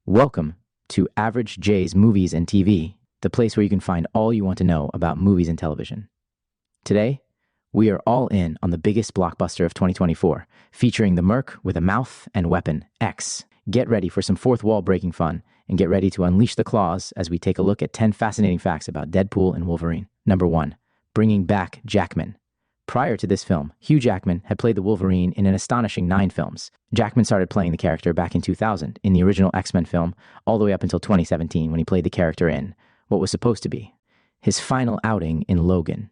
Welcome to Average J's Movies and TV, the place where you can find all you want to know about movies and television. Today, we are all in on the biggest blockbuster of 2024, featuring the Merc with a mouth and weapon, X. Get ready for some fourth wall breaking fun, and get ready to unleash the claws as we take a look at 10 fascinating facts about Deadpool and Wolverine. Number 1. Bringing back Jackman. Prior to this film, Hugh Jackman had played the Wolverine in an astonishing 9 films. Jackman started playing the character back in 2000 in the original X-Men film, all the way up until 2017 when he played the character in what was supposed to be his final outing in Logan.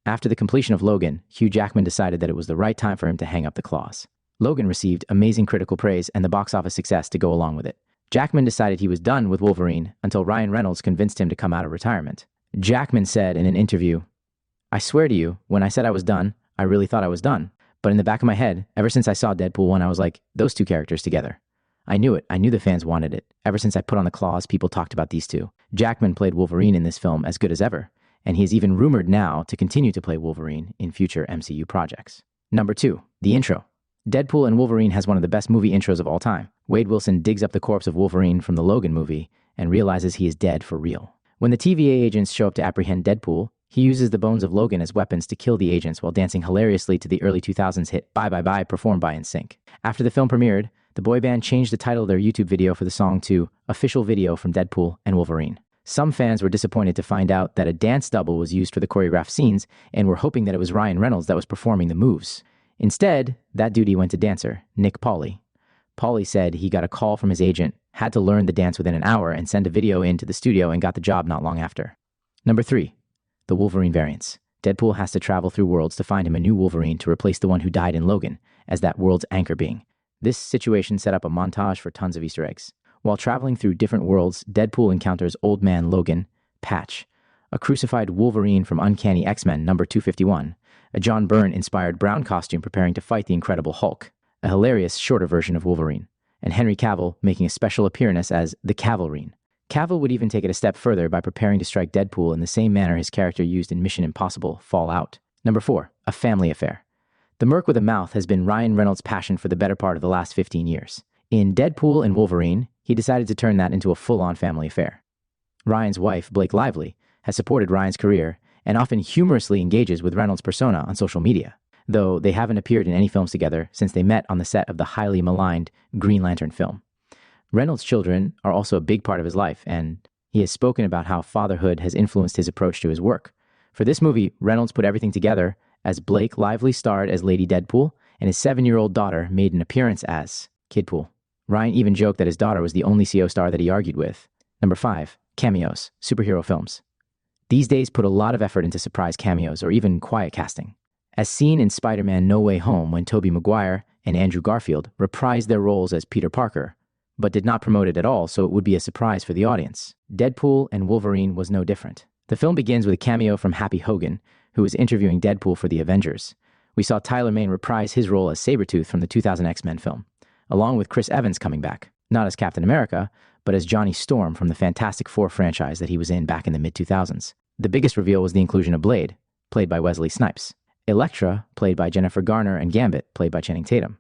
After the completion of Logan, Hugh Jackman decided that it was the right time for him to hang up the claws. Logan received amazing critical praise and the box office success to go along with it. Jackman decided he was done with Wolverine until Ryan Reynolds convinced him to come out of retirement. Jackman said in an interview, "I swear to you, when I said I was done, I really thought I was done. But in the back of my head, ever since I saw Deadpool 1, I was like, those two characters together. I knew it. I knew the fans wanted it. Ever since I put on the claws, people talked about these two." Jackman played Wolverine in this film as good as ever, and he is even rumored now to continue to play Wolverine in future MCU projects. Number 2, the intro. Deadpool and Wolverine has one of the best movie intros of all time. Wade Wilson digs up the corpse of Wolverine from the Logan movie and realizes he is dead for real. When the TVA agents show up to apprehend Deadpool, he uses the bones of Logan as weapons to kill the agents while dancing hilariously to the early 2000s hit Bye Bye Bye performed by NSYNC. After the film premiered, the boy band changed the title of their YouTube video for the song to Official Video from Deadpool and Wolverine. Some fans were disappointed to find out that a dance double was used for the choreographed scenes and were hoping that it was Ryan Reynolds that was performing the moves. Instead, that duty went to dancer Nick Pauli. Pauli said he got a call from his agent, had to learn the dance within an hour, and send a video into the studio and got the job not long after. Number 3. The Wolverine variants. Deadpool has to travel through worlds to find him a new Wolverine to replace the one who died in Logan as that world's anchor being. This situation set up a montage for tons of Easter eggs. While traveling through different worlds, Deadpool encounters Old Man Logan, Patch, a crucified Wolverine from Uncanny X-Men number 251, a John Byrne-inspired brown costume preparing to fight the Incredible Hulk, a hilarious shorter version of Wolverine, and Henry Cavill making a special appearance as the Cavalrine. Cavill would even take it a step further by preparing to strike Deadpool in the same manner his character used in Mission Impossible Fallout. Number 4, a family affair. The Merc with a mouth has been Ryan Reynolds' passion for the better part of the last 15 years. In Deadpool and Wolverine, he decided to turn that into a full-on family affair. Ryan's wife, Blake Lively, has supported Ryan's career and often humorously engages with Reynolds' persona on social media, though they haven't appeared in any films together since they met on the set of the highly maligned Green Lantern film. Reynolds' children are also a big part of his life, and he has spoken about how fatherhood has influenced his approach to his work. For this movie, Reynolds put everything together as Blake Lively starred as Lady Deadpool, and his 7-year-old daughter made an appearance as Kidpool. Ryan even joked that his daughter was the only CO star that he argued with. Number 5, cameos, superhero films. These days put a lot of effort into surprise cameos or even quiet casting. As seen in Spider-Man No Way Home when Tobey Maguire and Andrew Garfield reprised their roles as Peter Parker, but did not promote it at all, so it would be a surprise for the audience. Deadpool and Wolverine was no different. The film begins with a cameo from Happy Hogan, who was interviewing Deadpool for the Avengers. We saw Tyler Mane reprise his role as Sabretooth from the 2000 X-Men film, along with Chris Evans coming back, not as Captain America, but as Johnny Storm from the Fantastic Four franchise that he was in back in the mid-2000s. The biggest reveal was the inclusion of Blade, played by Wesley Snipes, Elektra, played by Jennifer Garner, and Gambit, played by Channing Tatum.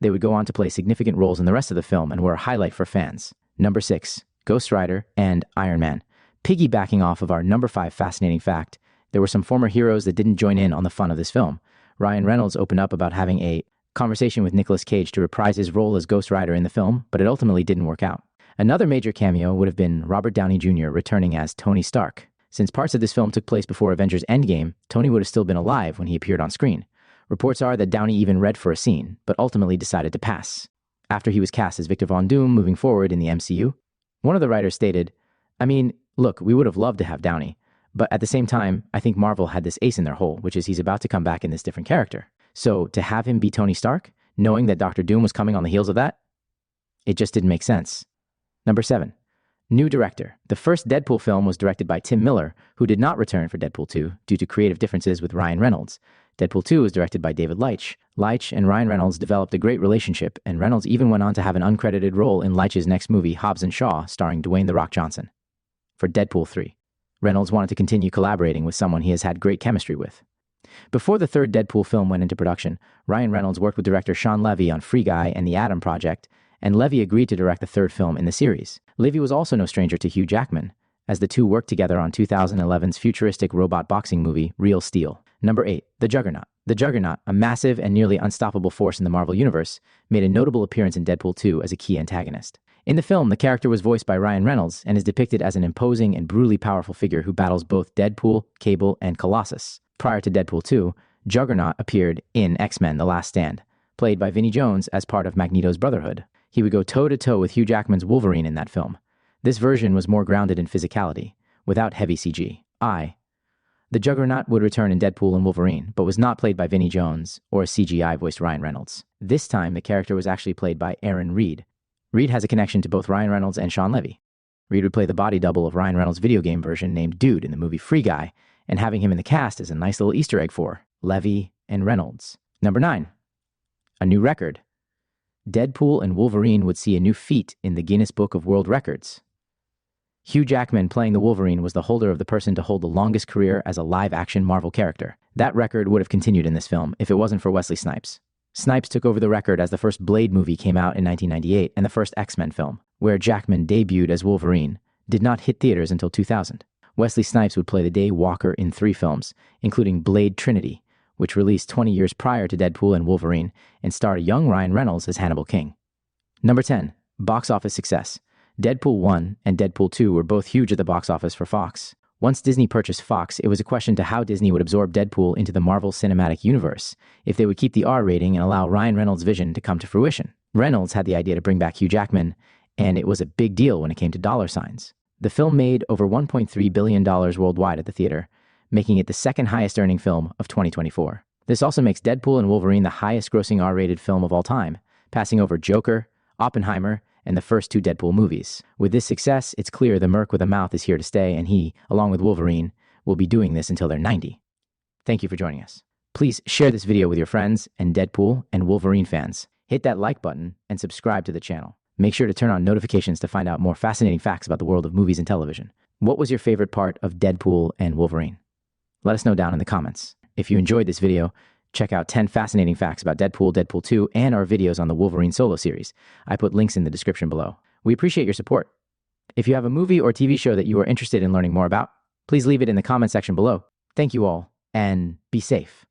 They would go on to play significant roles in the rest of the film and were a highlight for fans. Number 6, Ghost Rider and Iron Man. Piggybacking off of our number 5 fascinating fact, there were some former heroes that didn't join in on the fun of this film. Ryan Reynolds opened up about having a conversation with Nicolas Cage to reprise his role as Ghost Rider in the film, but it ultimately didn't work out. Another major cameo would have been Robert Downey Jr. returning as Tony Stark. Since parts of this film took place before Avengers Endgame, Tony would have still been alive when he appeared on screen. Reports are that Downey even read for a scene, but ultimately decided to pass. After he was cast as Victor Von Doom moving forward in the MCU, one of the writers stated, "I mean, look, we would have loved to have Downey, but at the same time, I think Marvel had this ace in their hole, which is he's about to come back in this different character. So to have him be Tony Stark, knowing that Dr. Doom was coming on the heels of that, it just didn't make sense." Number 7, new director. The first Deadpool film was directed by Tim Miller, who did not return for Deadpool 2 due to creative differences with Ryan Reynolds. Deadpool 2 was directed by David Leitch. Leitch and Ryan Reynolds developed a great relationship, and Reynolds even went on to have an uncredited role in Leitch's next movie, Hobbs and Shaw, starring Dwayne "The Rock" Johnson. For Deadpool 3, Reynolds wanted to continue collaborating with someone he has had great chemistry with. Before the third Deadpool film went into production, Ryan Reynolds worked with director Sean Levy on Free Guy and The Adam Project, and Levy agreed to direct the third film in the series. Levy was also no stranger to Hugh Jackman, as the two worked together on 2011's futuristic robot boxing movie, Real Steel. Number 8. The Juggernaut. The Juggernaut, a massive and nearly unstoppable force in the Marvel Universe, made a notable appearance in Deadpool 2 as a key antagonist. In the film, the character was voiced by Ryan Reynolds and is depicted as an imposing and brutally powerful figure who battles both Deadpool, Cable, and Colossus. Prior to Deadpool 2, Juggernaut appeared in X-Men: The Last Stand, played by Vinnie Jones as part of Magneto's Brotherhood. He would go toe-to-toe with Hugh Jackman's Wolverine in that film. This version was more grounded in physicality, without heavy CG. The Juggernaut would return in Deadpool and Wolverine, but was not played by Vinnie Jones or CGI-voiced Ryan Reynolds. This time, the character was actually played by Aaron Reed. Reed has a connection to both Ryan Reynolds and Sean Levy. Reed would play the body double of Ryan Reynolds' video game version named Dude in the movie Free Guy, and having him in the cast is a nice little Easter egg for Levy and Reynolds. Number 9. A new record. Deadpool and Wolverine would see a new feat in the Guinness Book of World Records. Hugh Jackman playing the Wolverine was the holder of the person to hold the longest career as a live-action Marvel character. That record would have continued in this film if it wasn't for Wesley Snipes. Snipes took over the record as the first Blade movie came out in 1998 and the first X-Men film, where Jackman debuted as Wolverine, did not hit theaters until 2000. Wesley Snipes would play the Day Walker in 3 films, including Blade Trinity, which released 20 years prior to Deadpool and Wolverine and starred a young Ryan Reynolds as Hannibal King. Number 10. Box office success. Deadpool 1 and Deadpool 2 were both huge at the box office for Fox. Once Disney purchased Fox, it was a question to how Disney would absorb Deadpool into the Marvel Cinematic Universe, if they would keep the R rating and allow Ryan Reynolds' vision to come to fruition. Reynolds had the idea to bring back Hugh Jackman, and it was a big deal when it came to dollar signs. The film made over $1.3 billion worldwide at the theater, making it the second highest earning film of 2024. This also makes Deadpool and Wolverine the highest grossing R-rated film of all time, passing over Joker, Oppenheimer, and the first 2 Deadpool movies. With this success, it's clear the Merc with a mouth is here to stay, and he, along with Wolverine, will be doing this until they're 90. Thank you for joining us. Please share this video with your friends and Deadpool and Wolverine fans. Hit that like button and subscribe to the channel. Make sure to turn on notifications to find out more fascinating facts about the world of movies and television. What was your favorite part of Deadpool and Wolverine? Let us know down in the comments. If you enjoyed this video, check out 10 fascinating facts about Deadpool, Deadpool 2, and our videos on the Wolverine solo series. I put links in the description below. We appreciate your support. If you have a movie or TV show that you are interested in learning more about, please leave it in the comment section below. Thank you all, and be safe.